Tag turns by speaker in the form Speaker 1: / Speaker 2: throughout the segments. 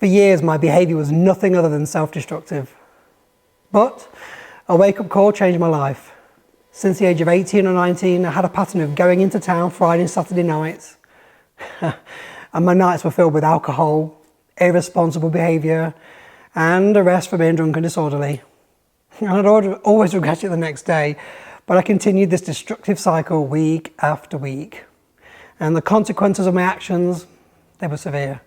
Speaker 1: For years, my behaviour was nothing other than self-destructive. But a wake-up call changed my life. Since the age of 18 or 19, I had a pattern of going into town Friday and Saturday nights. And my nights were filled with alcohol, irresponsible behaviour, and arrest for being drunk and disorderly. And I'd always regret it the next day, but I continued this destructive cycle week after week. And the consequences of my actions, they were severe.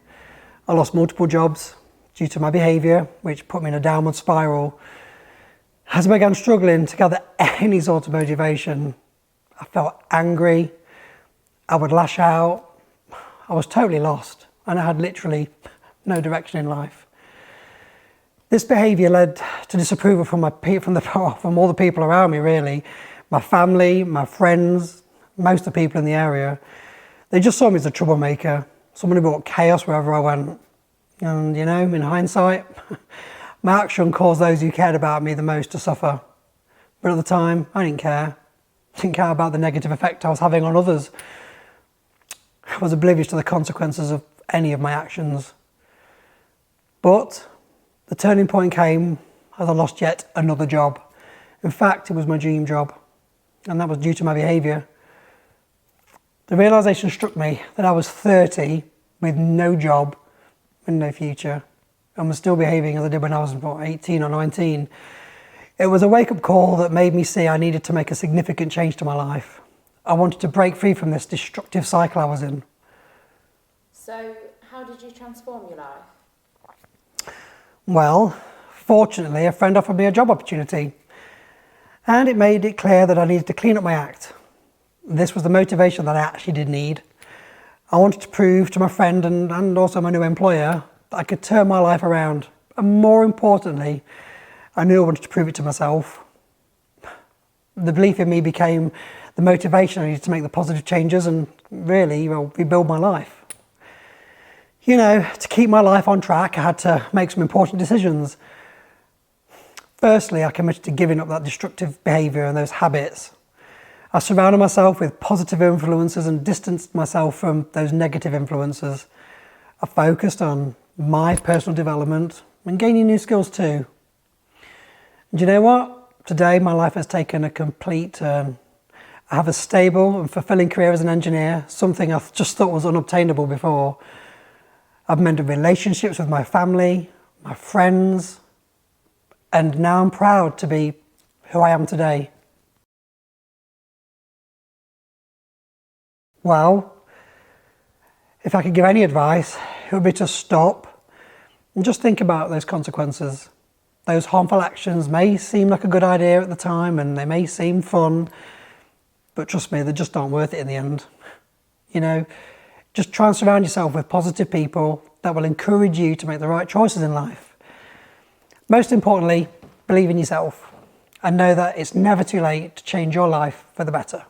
Speaker 1: I lost multiple jobs due to my behaviour, which put me in a downward spiral. As I began struggling to gather any sort of motivation, I felt angry, I would lash out, I was totally lost, and I had literally no direction in life. This behaviour led to disapproval from all the people around me, really. My family, my friends, most of the people in the area. They just saw me as a troublemaker, someone who brought chaos wherever I went. And you know, in hindsight, my action caused those who cared about me the most to suffer. But at the time, I didn't care. I didn't care about the negative effect I was having on others. I was oblivious to the consequences of any of my actions. But the turning point came as I lost yet another job. In fact, it was my dream job, and that was due to my behaviour. The realisation struck me that I was 30 with no job and no future, and was still behaving as I did when I was 18 or 19. It was a wake-up call that made me see I needed to make a significant change to my life. I wanted to break free from this destructive cycle I was in.
Speaker 2: So, how did you transform your life?
Speaker 1: Well, fortunately, a friend offered me a job opportunity, and it made it clear that I needed to clean up my act. This was the motivation that I actually did need. I wanted to prove to my friend and also my new employer that I could turn my life around. And more importantly, I knew I wanted to prove it to myself. The belief in me became the motivation I needed to make the positive changes and really, rebuild my life. You know, to keep my life on track, I had to make some important decisions. Firstly, I committed to giving up that destructive behaviour and those habits. I surrounded myself with positive influences and distanced myself from those negative influences. I focused on my personal development and gaining new skills too. And you know what? Today my life has taken a complete turn. I have a stable and fulfilling career as an engineer, something I just thought was unobtainable before. I've mended relationships with my family, my friends, and now I'm proud to be who I am today. Well, if I could give any advice, it would be to stop and just think about those consequences. Those harmful actions may seem like a good idea at the time and they may seem fun, but trust me, they just aren't worth it in the end. You know, just try and surround yourself with positive people that will encourage you to make the right choices in life. Most importantly, believe in yourself and know that it's never too late to change your life for the better.